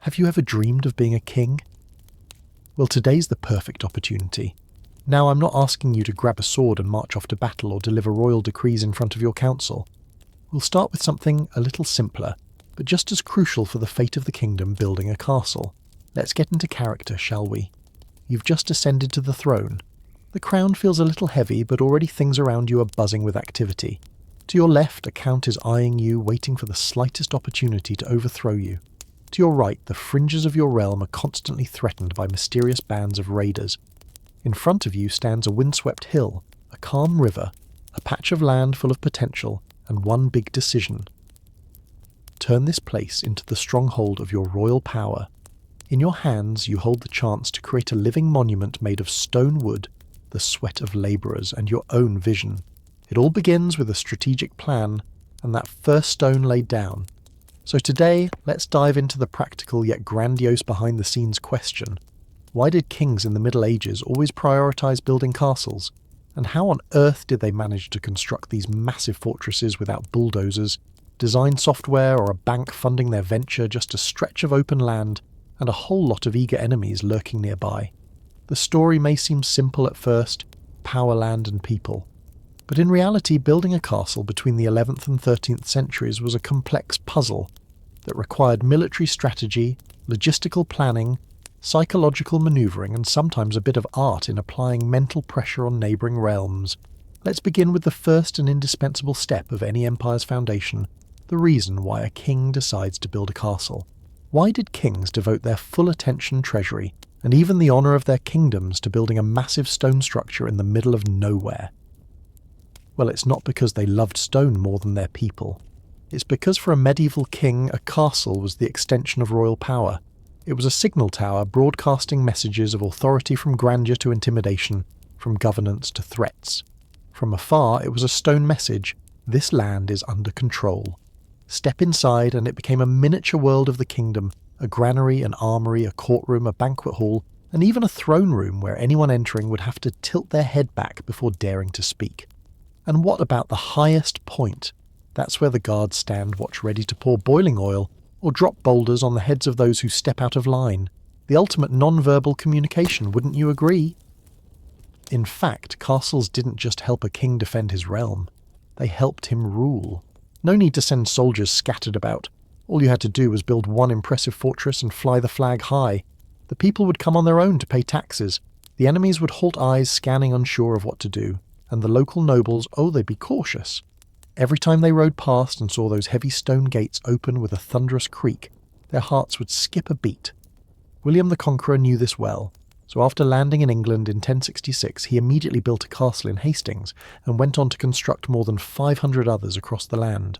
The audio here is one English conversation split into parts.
Have you ever dreamed of being a king? Well, today's the perfect opportunity. Now, I'm not asking you to grab a sword and march off to battle or deliver royal decrees in front of your council. We'll start with something a little simpler, but just as crucial for the fate of the kingdom: building a castle. Let's get into character, shall we? You've just ascended to the throne. The crown feels a little heavy, but already things around you are buzzing with activity. To your left, a count is eyeing you, waiting for the slightest opportunity to overthrow you. To your right, the fringes of your realm are constantly threatened by mysterious bands of raiders. In front of you stands a windswept hill, a calm river, a patch of land full of potential, and one big decision. Turn this place into the stronghold of your royal power. In your hands, you hold the chance to create a living monument made of stone wood, the sweat of labourers, and your own vision. It all begins with a strategic plan, and that first stone laid down. So today, let's dive into the practical yet grandiose behind-the-scenes question. Why did kings in the Middle Ages always prioritise building castles? And how on earth did they manage to construct these massive fortresses without bulldozers, design software, or a bank funding their venture, just a stretch of open land and a whole lot of eager enemies lurking nearby? The story may seem simple at first: power, land and people. But in reality, building a castle between the 11th and 13th centuries was a complex puzzle that required military strategy, logistical planning, psychological manoeuvring, and sometimes a bit of art in applying mental pressure on neighbouring realms. Let's begin with the first and indispensable step of any empire's foundation: the reason why a king decides to build a castle. Why did kings devote their full attention, treasury, and even the honour of their kingdoms to building a massive stone structure in the middle of nowhere? Well, it's not because they loved stone more than their people. It's because for a medieval king, a castle was the extension of royal power. It was a signal tower broadcasting messages of authority, from grandeur to intimidation, from governance to threats. From afar, it was a stone message: this land is under control. Step inside and it became a miniature world of the kingdom: a granary, an armoury, a courtroom, a banquet hall, and even a throne room where anyone entering would have to tilt their head back before daring to speak. And what about the highest point? That's where the guards stand watch, ready to pour boiling oil or drop boulders on the heads of those who step out of line. The ultimate non-verbal communication, wouldn't you agree? In fact, castles didn't just help a king defend his realm. They helped him rule. No need to send soldiers scattered about. All you had to do was build one impressive fortress and fly the flag high. The people would come on their own to pay taxes. The enemies would halt eyes, scanning, unsure of what to do. And the local nobles, they'd be cautious. Every time they rode past and saw those heavy stone gates open with a thunderous creak, their hearts would skip a beat. William the Conqueror knew this well. So after landing in England in 1066, he immediately built a castle in Hastings and went on to construct more than 500 others across the land.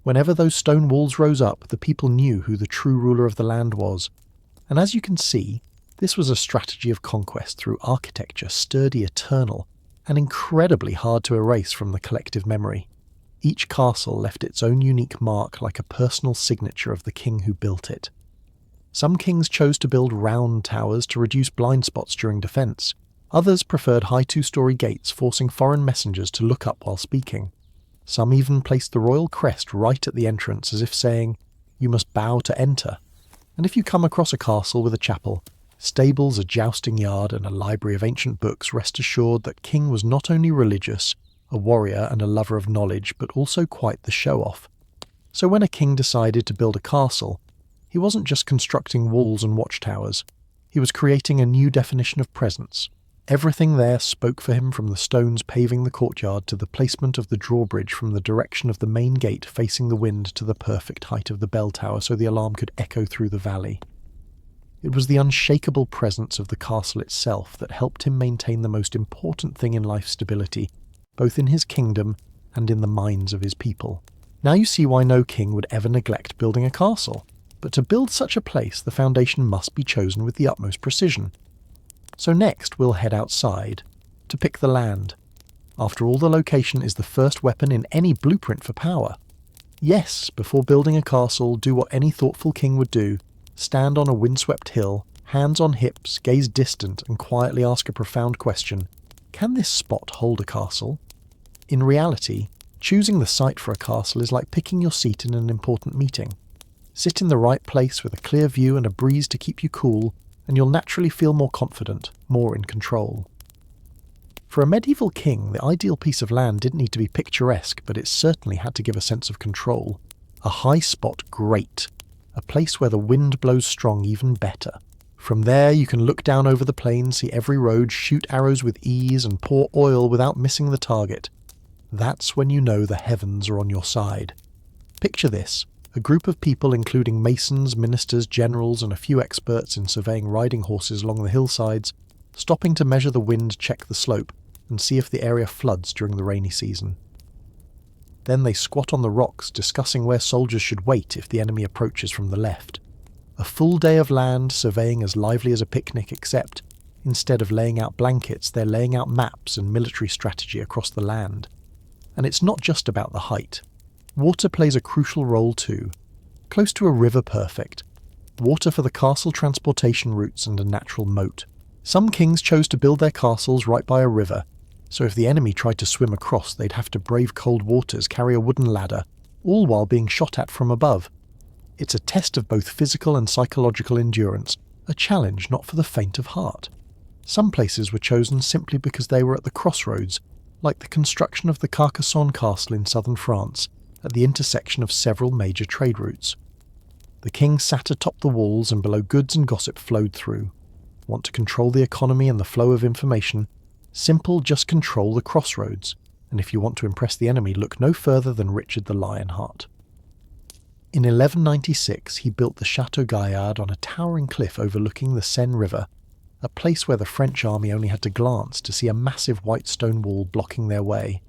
Whenever those stone walls rose up, the people knew who the true ruler of the land was. And as you can see, this was a strategy of conquest through architecture, sturdy, eternal, and incredibly hard to erase from the collective memory. Each castle left its own unique mark, like a personal signature of the king who built it. Some kings chose to build round towers to reduce blind spots during defence. Others preferred high two-storey gates, forcing foreign messengers to look up while speaking. Some even placed the royal crest right at the entrance, as if saying, "You must bow to enter." And if you come across a castle with a chapel, stables, a jousting yard, and a library of ancient books, rest assured that king was not only religious, a warrior and a lover of knowledge, but also quite the show-off. So when a king decided to build a castle, he wasn't just constructing walls and watchtowers. He was creating a new definition of presence. Everything there spoke for him, from the stones paving the courtyard to the placement of the drawbridge from the direction of the main gate facing the wind to the perfect height of the bell tower so the alarm could echo through the valley. It was the unshakable presence of the castle itself that helped him maintain the most important thing in life: stability, both in his kingdom and in the minds of his people. Now you see why no king would ever neglect building a castle. But to build such a place, the foundation must be chosen with the utmost precision. So next we'll head outside to pick the land. After all, the location is the first weapon in any blueprint for power. Yes, before building a castle, do what any thoughtful king would do: stand on a windswept hill, hands on hips, gaze distant, and quietly ask a profound question: can this spot hold a castle? In reality, choosing the site for a castle is like picking your seat in an important meeting. Sit in the right place with a clear view and a breeze to keep you cool, and you'll naturally feel more confident, more in control. For a medieval king, the ideal piece of land didn't need to be picturesque, but it certainly had to give a sense of control. A high spot, great. A place where the wind blows strong, even better. From there you can look down over the plain, see every road, shoot arrows with ease, and pour oil without missing the target. That's when you know the heavens are on your side. Picture this. A group of people, including masons, ministers, generals, and a few experts in surveying riding horses along the hillsides, stopping to measure the wind, check the slope, and see if the area floods during the rainy season. Then they squat on the rocks, discussing where soldiers should wait if the enemy approaches from the left. A full day of land, surveying as lively as a picnic, except, instead of laying out blankets, they're laying out maps and military strategy across the land. And it's not just about the height. Water plays a crucial role too. Close to a river, perfect. Water for the castle transportation routes and a natural moat. Some kings chose to build their castles right by a river, so if the enemy tried to swim across, they'd have to brave cold waters, carry a wooden ladder, all while being shot at from above. It's a test of both physical and psychological endurance, a challenge not for the faint of heart. Some places were chosen simply because they were at the crossroads, like the construction of the Carcassonne castle in southern France, at the intersection of several major trade routes. The king sat atop the walls, and below goods and gossip flowed through. Want to control the economy and the flow of information? Simple, just control the crossroads. And if you want to impress the enemy, look no further than Richard the Lionheart. In 1196 he built the Château Gaillard on a towering cliff overlooking the Seine River, a place where the French army only had to glance to see a massive white stone wall blocking their way.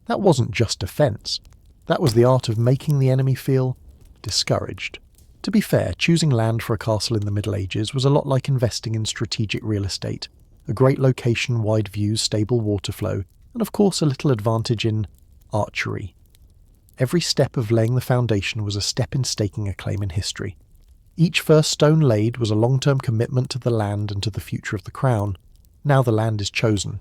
That wasn't just defence. That was the art of making the enemy feel discouraged. To be fair, choosing land for a castle in the Middle Ages was a lot like investing in strategic real estate. A great location, wide views, stable water flow, and of course a little advantage in archery. Every step of laying the foundation was a step in staking a claim in history. Each first stone laid was a long-term commitment to the land and to the future of the crown. Now the land is chosen.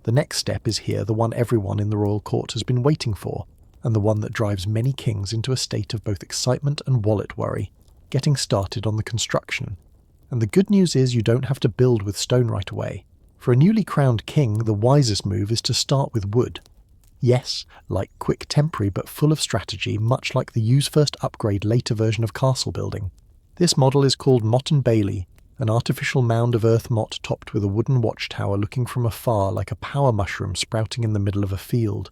The next step is here, the one everyone in the royal court has been waiting for, and the one that drives many kings into a state of both excitement and wallet worry, getting started on the construction. And the good news is you don't have to build with stone right away. For a newly crowned king, the wisest move is to start with wood. Yes, like quick temporary but full of strategy, much like the use first upgrade later version of castle building. This model is called Motte and Bailey, an artificial mound of earth motte topped with a wooden watchtower looking from afar like a power mushroom sprouting in the middle of a field.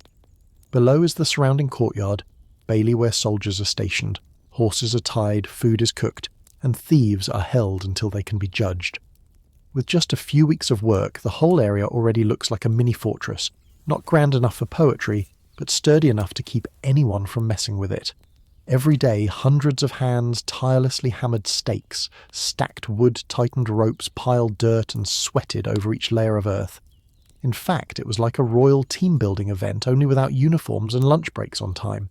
Below is the surrounding courtyard, Bailey where soldiers are stationed, horses are tied, food is cooked, and thieves are held until they can be judged. With just a few weeks of work, the whole area already looks like a mini-fortress, not grand enough for poetry, but sturdy enough to keep anyone from messing with it. Every day, hundreds of hands tirelessly hammered stakes, stacked wood, tightened ropes, piled dirt, and sweated over each layer of earth. In fact, it was like a royal team-building event, only without uniforms and lunch breaks on time.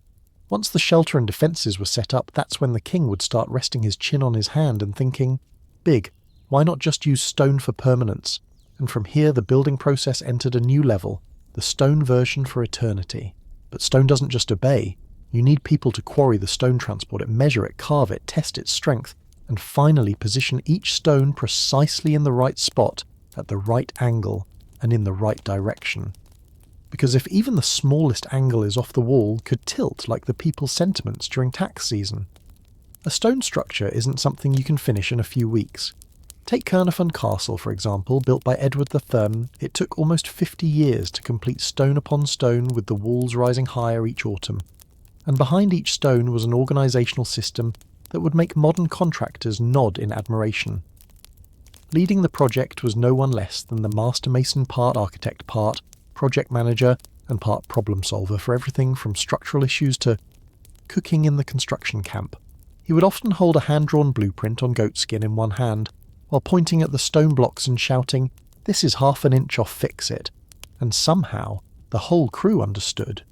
Once the shelter and defences were set up, that's when the king would start resting his chin on his hand and thinking, big, why not just use stone for permanence? And from here the building process entered a new level, the stone version for eternity. But stone doesn't just obey. You need people to quarry the stone, transport it, measure it, carve it, test its strength, and finally position each stone precisely in the right spot, at the right angle, and in the right direction. Because if even the smallest angle is off the wall, could tilt like the people's sentiments during tax season. A stone structure isn't something you can finish in a few weeks. Take Caernarfon Castle, for example, built by Edward the Third. It took almost 50 years to complete stone upon stone, with the walls rising higher each autumn. And behind each stone was an organisational system that would make modern contractors nod in admiration. Leading the project was no one less than the master mason, part architect, part project manager, and part problem solver for everything from structural issues to cooking in the construction camp. He would often hold a hand-drawn blueprint on goatskin in one hand, while pointing at the stone blocks and shouting, "This is half an inch off, fix it." And somehow, the whole crew understood.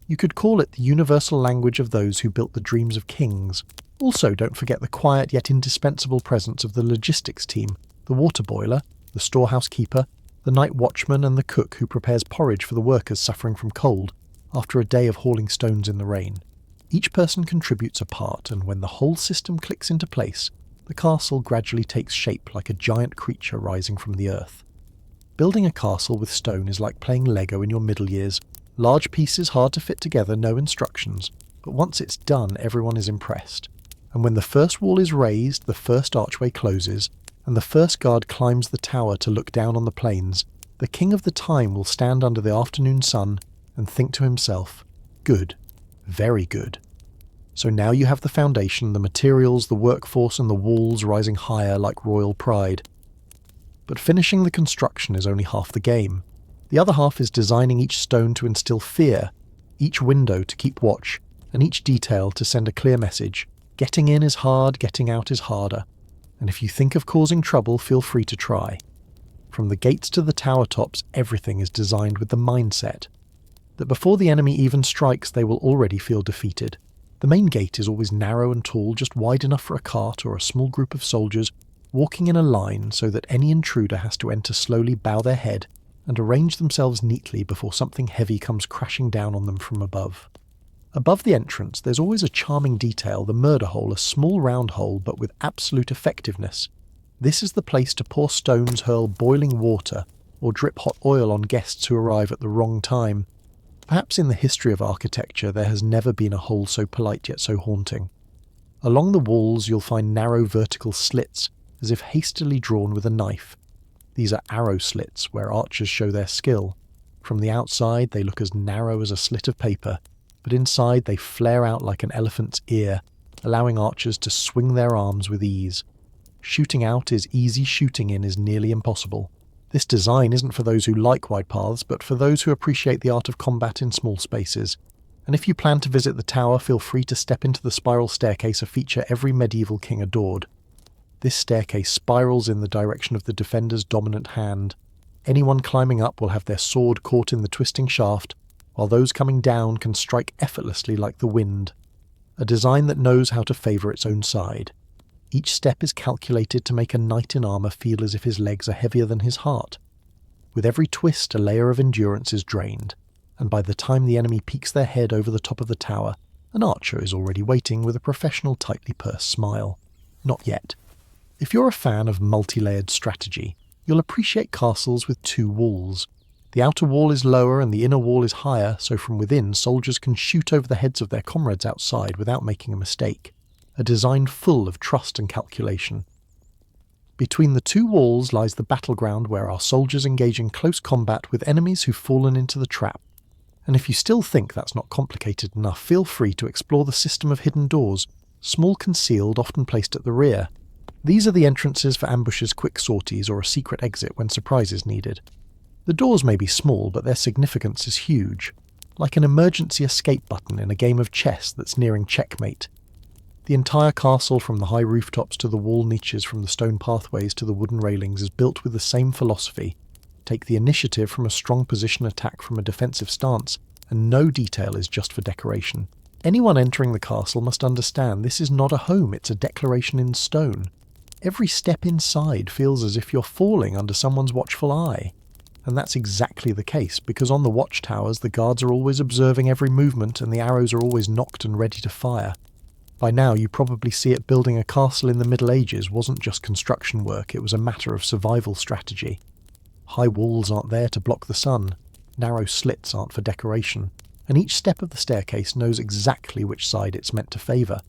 You could call it the universal language of those who built the dreams of kings. Also, don't forget the quiet yet indispensable presence of the logistics team, the water boiler, the storehouse keeper, the night watchman, and the cook who prepares porridge for the workers suffering from cold after a day of hauling stones in the rain. Each person contributes a part, and when the whole system clicks into place, the castle gradually takes shape like a giant creature rising from the earth. Building a castle with stone is like playing Lego in your middle years. Large pieces hard to fit together, no instructions, but once it's done, everyone is impressed. And when the first wall is raised, the first archway closes, and the first guard climbs the tower to look down on the plains, the king of the time will stand under the afternoon sun and think to himself, "Good. Very good." So now you have the foundation, the materials, the workforce, and the walls rising higher like royal pride. But finishing the construction is only half the game. The other half is designing each stone to instill fear, each window to keep watch, and each detail to send a clear message. Getting in is hard, getting out is harder. And if you think of causing trouble, feel free to try. From the gates to the tower tops, everything is designed with the mindset that before the enemy even strikes, they will already feel defeated. The main gate is always narrow and tall, just wide enough for a cart or a small group of soldiers walking in a line so that any intruder has to enter slowly, bow their head, and arrange themselves neatly before something heavy comes crashing down on them from above. Above the entrance, there's always a charming detail, the murder hole, a small round hole but with absolute effectiveness. This is the place to pour stones, hurl boiling water, or drip hot oil on guests who arrive at the wrong time. Perhaps in the history of architecture there has never been a hole so polite yet so haunting. Along the walls you'll find narrow vertical slits, as if hastily drawn with a knife. These are arrow slits, where archers show their skill. From the outside they look as narrow as a slit of paper, but inside they flare out like an elephant's ear, allowing archers to swing their arms with ease. Shooting out is easy, shooting in is nearly impossible. This design isn't for those who like wide paths, but for those who appreciate the art of combat in small spaces. And if you plan to visit the tower, feel free to step into the spiral staircase, a feature every medieval king adored. This staircase spirals in the direction of the defender's dominant hand. Anyone climbing up will have their sword caught in the twisting shaft, while those coming down can strike effortlessly like the wind. A design that knows how to favour its own side. Each step is calculated to make a knight in armour feel as if his legs are heavier than his heart. With every twist, a layer of endurance is drained, and by the time the enemy peeks their head over the top of the tower, an archer is already waiting with a professional, tightly pursed smile. Not yet. If you're a fan of multi-layered strategy, you'll appreciate castles with two walls. The outer wall is lower and the inner wall is higher, so from within soldiers can shoot over the heads of their comrades outside without making a mistake. A design full of trust and calculation. Between the two walls lies the battleground where our soldiers engage in close combat with enemies who've fallen into the trap. And if you still think that's not complicated enough, feel free to explore the system of hidden doors, small concealed, often placed at the rear. These are the entrances for ambushes, quick sorties, or a secret exit when surprise is needed. The doors may be small, but their significance is huge, like an emergency escape button in a game of chess that's nearing checkmate. The entire castle, from the high rooftops to the wall niches, from the stone pathways to the wooden railings, is built with the same philosophy. Take the initiative from a strong position, attack from a defensive stance, and no detail is just for decoration. Anyone entering the castle must understand this is not a home, it's a declaration in stone. Every step inside feels as if you're falling under someone's watchful eye. And that's exactly the case, because on the watchtowers the guards are always observing every movement and the arrows are always nocked and ready to fire. By now you probably see it, building a castle in the Middle Ages wasn't just construction work, it was a matter of survival strategy. High walls aren't there to block the sun, narrow slits aren't for decoration, and each step of the staircase knows exactly which side it's meant to favour.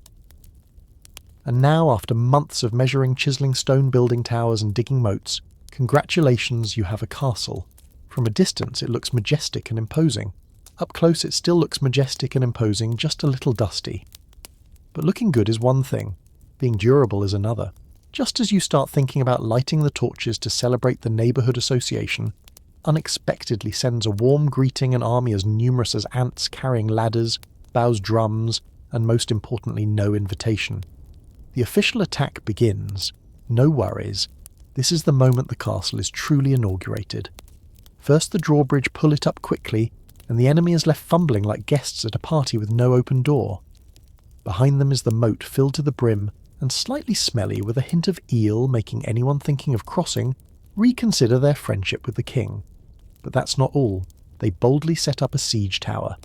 And now, after months of measuring, chiselling stone, building towers and digging moats, congratulations, you have a castle. From a distance it looks majestic and imposing. Up close it still looks majestic and imposing, just a little dusty. But looking good is one thing, being durable is another. Just as you start thinking about lighting the torches to celebrate, the neighbourhood association unexpectedly sends a warm greeting, an army as numerous as ants carrying ladders, bows drums, and most importantly, no invitation. The official attack begins. No worries. This is the moment the castle is truly inaugurated. First the drawbridge, pull it up quickly, and the enemy is left fumbling like guests at a party with no open door. Behind them is the moat, filled to the brim and slightly smelly, with a hint of eel, making anyone thinking of crossing reconsider their friendship with the king. But that's not all. They boldly set up a siege tower.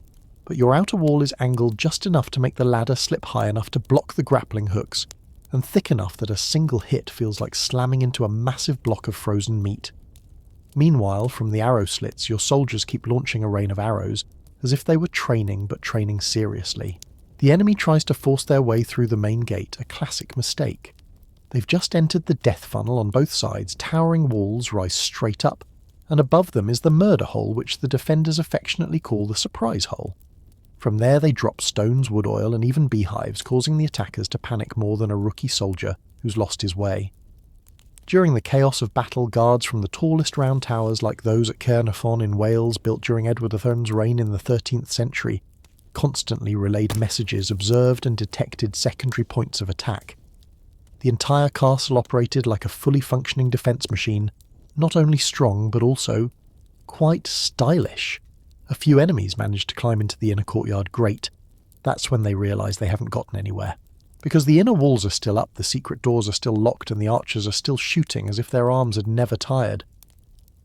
but your outer wall is angled just enough to make the ladder slip high enough to block the grappling hooks, and thick enough that a single hit feels like slamming into a massive block of frozen meat. Meanwhile, from the arrow slits, your soldiers keep launching a rain of arrows, as if they were training, but training seriously. The enemy tries to force their way through the main gate, a classic mistake. They've just entered the death funnel on both sides. Towering walls rise straight up, and above them is the murder hole, which the defenders affectionately call the surprise hole. From there they drop stones, wood oil, and even beehives, causing the attackers to panic more than a rookie soldier who's lost his way. During the chaos of battle, guards from the tallest round towers like those at Caernarfon in Wales, built during Edward III's reign in the 13th century, constantly relayed messages, observed and detected secondary points of attack. The entire castle operated like a fully functioning defence machine, not only strong but also quite stylish. A few enemies managed to climb into the inner courtyard grate. That's when they realise they haven't gotten anywhere. Because the inner walls are still up, the secret doors are still locked, and the archers are still shooting as if their arms had never tired.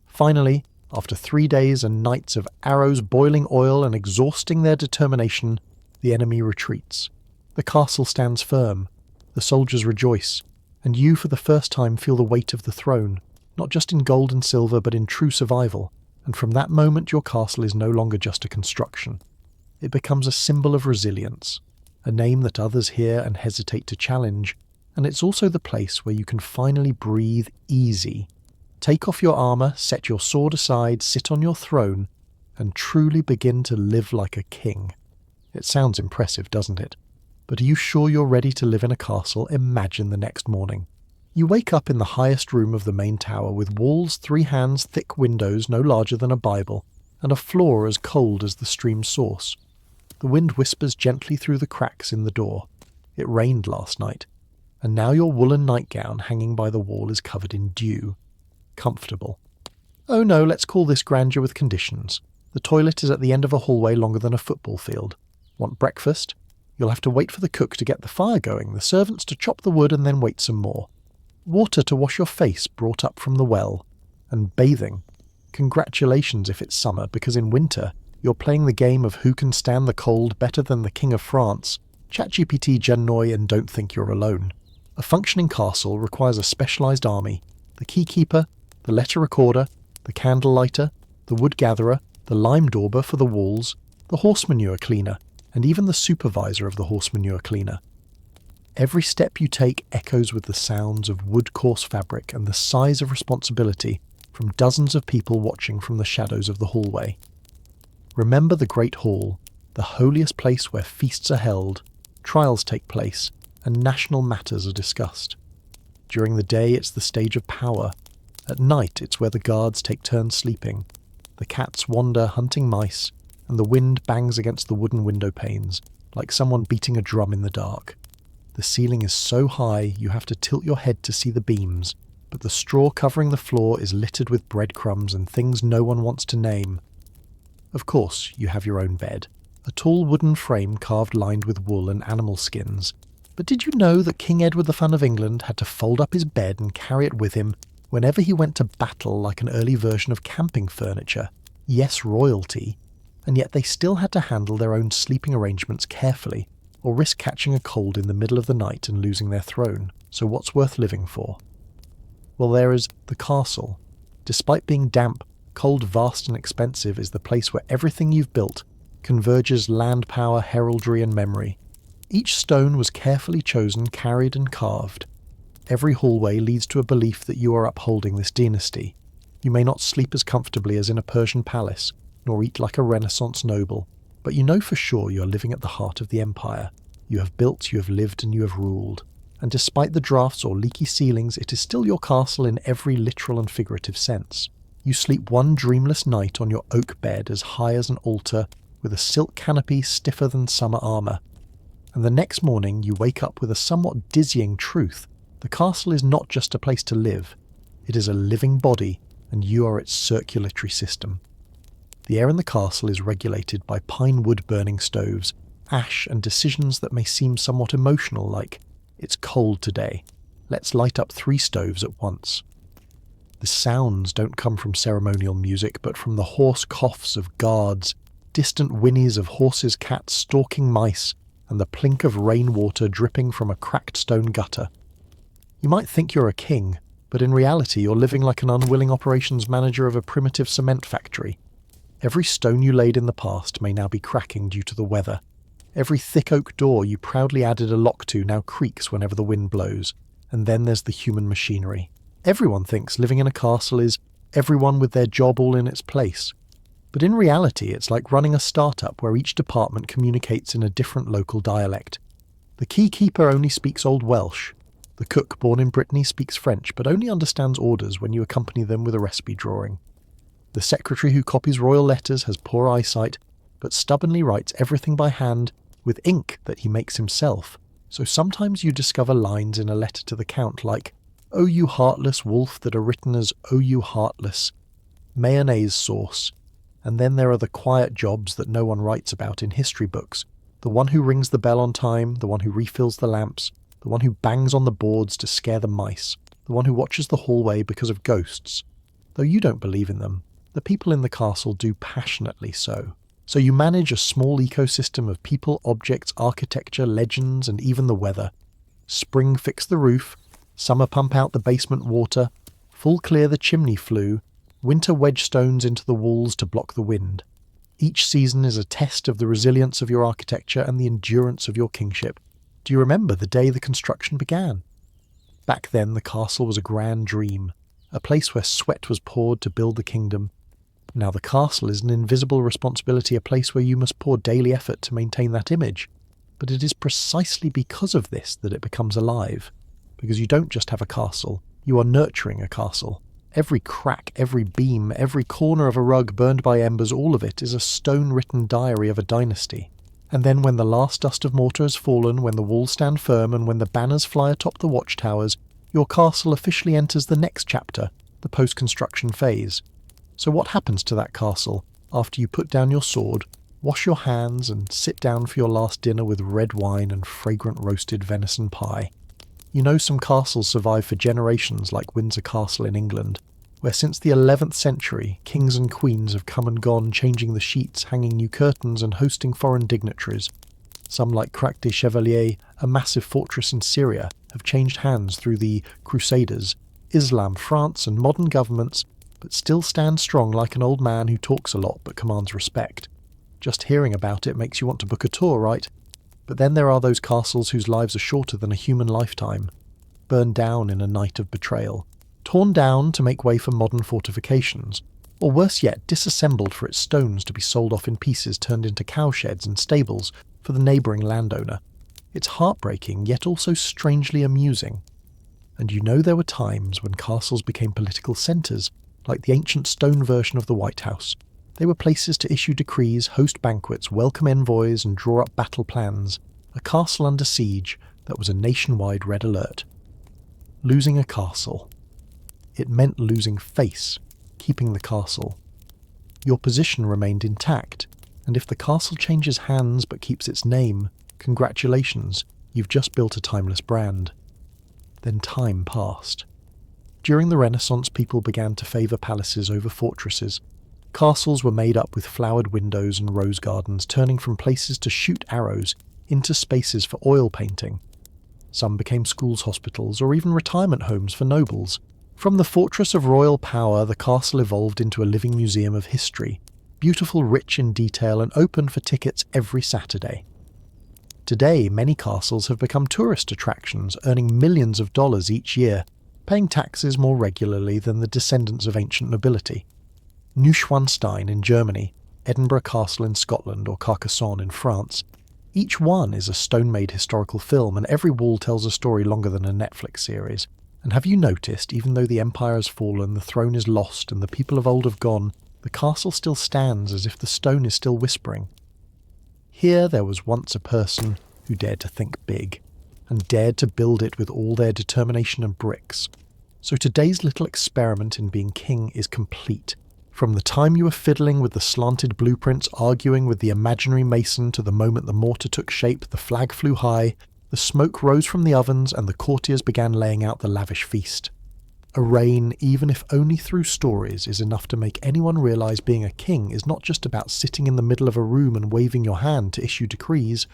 Finally, after 3 days and nights of arrows, boiling oil, and exhausting their determination, the enemy retreats. The castle stands firm. The soldiers rejoice, and you for the first time feel the weight of the throne, not just in gold and silver but in true survival, and from that moment your castle is no longer just a construction. It becomes a symbol of resilience, a name that others hear and hesitate to challenge, and it's also the place where you can finally breathe easy. Take off your armour, set your sword aside, sit on your throne, and truly begin to live like a king. It sounds impressive, doesn't it? But are you sure you're ready to live in a castle? Imagine the next morning. You wake up in the highest room of the main tower with walls 3 hands thick, windows no larger than a Bible, and a floor as cold as the stream's source. The wind whispers gently through the cracks in the door. It rained last night, and now your woolen nightgown hanging by the wall is covered in dew. Comfortable. Oh no, let's call this grandeur with conditions. The toilet is at the end of a hallway longer than a football field. Want breakfast? You'll have to wait for the cook to get the fire going, the servants to chop the wood, and then wait some more. Water to wash your face brought up from the well. And bathing. Congratulations if it's summer, because in winter you're playing the game of who can stand the cold better than the King of France. ChatGPT, Genoy, and don't think you're alone. A functioning castle requires a specialised army. The keykeeper, the letter recorder, the candle lighter, the wood gatherer, the lime dauber for the walls, the horse manure cleaner, and even the supervisor of the horse manure cleaner. Every step you take echoes with the sounds of wood coarse fabric and the sighs of responsibility from dozens of people watching from the shadows of the hallway. Remember the Great Hall, the holiest place where feasts are held, trials take place, and national matters are discussed. During the day it's the stage of power. At night it's where the guards take turns sleeping. The cats wander hunting mice, and the wind bangs against the wooden window panes, like someone beating a drum in the dark. The ceiling is so high you have to tilt your head to see the beams, but the straw covering the floor is littered with breadcrumbs and things no one wants to name. Of course, you have your own bed, a tall wooden frame carved lined with wool and animal skins. But did you know that King Edward the Fun of England had to fold up his bed and carry it with him whenever he went to battle, like an early version of camping furniture? Yes, royalty. And yet they still had to handle their own sleeping arrangements carefully, or risk catching a cold in the middle of the night and losing their throne. So what's worth living for? Well, there is the castle. Despite being damp, cold, vast and expensive, is the place where everything you've built converges land power, heraldry and memory. Each stone was carefully chosen, carried and carved. Every hallway leads to a belief that you are upholding this dynasty. You may not sleep as comfortably as in a Persian palace, nor eat like a Renaissance noble, but you know for sure you are living at the heart of the empire. You have built, you have lived, and you have ruled. And despite the drafts or leaky ceilings, it is still your castle in every literal and figurative sense. You sleep one dreamless night on your oak bed as high as an altar, with a silk canopy stiffer than summer armour. And the next morning you wake up with a somewhat dizzying truth. The castle is not just a place to live. It is a living body, and you are its circulatory system. The air in the castle is regulated by pine wood burning stoves, ash and decisions that may seem somewhat emotional, like, it's cold today, let's light up 3 stoves at once. The sounds don't come from ceremonial music, but from the hoarse coughs of guards, distant whinnies of horses, cats, stalking mice, and the plink of rainwater dripping from a cracked stone gutter. You might think you're a king, but in reality you're living like an unwilling operations manager of a primitive cement factory. Every stone you laid in the past may now be cracking due to the weather. Every thick oak door you proudly added a lock to now creaks whenever the wind blows. And then there's the human machinery. Everyone thinks living in a castle is everyone with their job all in its place. But in reality, it's like running a startup where each department communicates in a different local dialect. The key keeper only speaks Old Welsh. The cook born in Brittany speaks French, but only understands orders when you accompany them with a recipe drawing. The secretary who copies royal letters has poor eyesight, but stubbornly writes everything by hand with ink that he makes himself. So sometimes you discover lines in a letter to the count like, "Oh you heartless wolf," that are written as "Oh you heartless," mayonnaise sauce. And then there are the quiet jobs that no one writes about in history books. The one who rings the bell on time, the one who refills the lamps, the one who bangs on the boards to scare the mice, the one who watches the hallway because of ghosts. Though you don't believe in them, the people in the castle do passionately so. So you manage a small ecosystem of people, objects, architecture, legends, and even the weather. Spring fix the roof, summer pump out the basement water, fall clear the chimney flue, winter wedge stones into the walls to block the wind. Each season is a test of the resilience of your architecture and the endurance of your kingship. Do you remember the day the construction began? Back then the castle was a grand dream, a place where sweat was poured to build the kingdom. Now the castle is an invisible responsibility, a place where you must pour daily effort to maintain that image. But it is precisely because of this that it becomes alive. Because you don't just have a castle, you are nurturing a castle. Every crack, every beam, every corner of a rug burned by embers, all of it is a stone-written diary of a dynasty. And then when the last dust of mortar has fallen, when the walls stand firm, and when the banners fly atop the watchtowers, your castle officially enters the next chapter, the post-construction phase. So what happens to that castle after you put down your sword, wash your hands, and sit down for your last dinner with red wine and fragrant roasted venison pie? You know some castles survive for generations, like Windsor Castle in England, where since the 11th century, kings and queens have come and gone, changing the sheets, hanging new curtains, and hosting foreign dignitaries. Some, like Crac des Chevaliers, a massive fortress in Syria, have changed hands through the Crusaders, Islam, France, and modern governments, but still stand strong like an old man who talks a lot but commands respect. Just hearing about it makes you want to book a tour, right? But then there are those castles whose lives are shorter than a human lifetime, burned down in a night of betrayal, torn down to make way for modern fortifications, or worse yet, disassembled for its stones to be sold off in pieces turned into cowsheds and stables for the neighbouring landowner. It's heartbreaking, yet also strangely amusing. And you know there were times when castles became political centres, like the ancient stone version of the White House. They were places to issue decrees, host banquets, welcome envoys, and draw up battle plans. A castle under siege that was a nationwide red alert. Losing a castle. It meant losing face, keeping the castle. Your position remained intact, and if the castle changes hands but keeps its name, congratulations, you've just built a timeless brand. Then time passed. During the Renaissance, people began to favour palaces over fortresses. Castles were made up with flowered windows and rose gardens, turning from places to shoot arrows into spaces for oil painting. Some became schools, hospitals, or even retirement homes for nobles. From the fortress of royal power, the castle evolved into a living museum of history, beautiful, rich in detail, and open for tickets every Saturday. Today, many castles have become tourist attractions, earning millions of dollars each year, paying taxes more regularly than the descendants of ancient nobility. Neuschwanstein in Germany, Edinburgh Castle in Scotland, or Carcassonne in France. Each one is a stone-made historical film, and every wall tells a story longer than a Netflix series. And have you noticed, even though the empire has fallen, the throne is lost, and the people of old have gone, the castle still stands as if the stone is still whispering? Here there was once a person who dared to think big, and dared to build it with all their determination and bricks. So today's little experiment in being king is complete. From the time you were fiddling with the slanted blueprints, arguing with the imaginary mason, to the moment the mortar took shape, the flag flew high, the smoke rose from the ovens, and the courtiers began laying out the lavish feast. A reign, even if only through stories, is enough to make anyone realise being a king is not just about sitting in the middle of a room and waving your hand to issue decrees.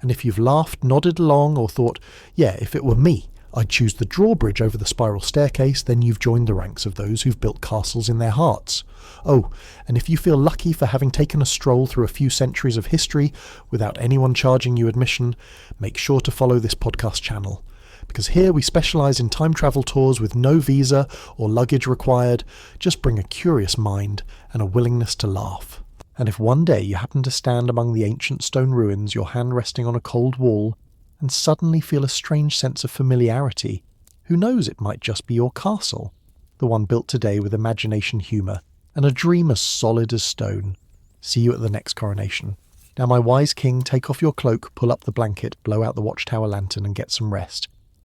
And if you've laughed, nodded along, or thought, yeah, if it were me, I'd choose the drawbridge over the spiral staircase, then you've joined the ranks of those who've built castles in their hearts. Oh, and if you feel lucky for having taken a stroll through a few centuries of history without anyone charging you admission, make sure to follow this podcast channel. Because here we specialise in time travel tours with no visa or luggage required. Just bring a curious mind and a willingness to laugh. And if one day you happen to stand among the ancient stone ruins, your hand resting on a cold wall, and suddenly feel a strange sense of familiarity, who knows, it might just be your castle, the one built today with imagination, humour, and a dream as solid as stone. See you at the next coronation. Now, my wise king, take off your cloak, pull up the blanket, blow out the watchtower lantern, and get some rest.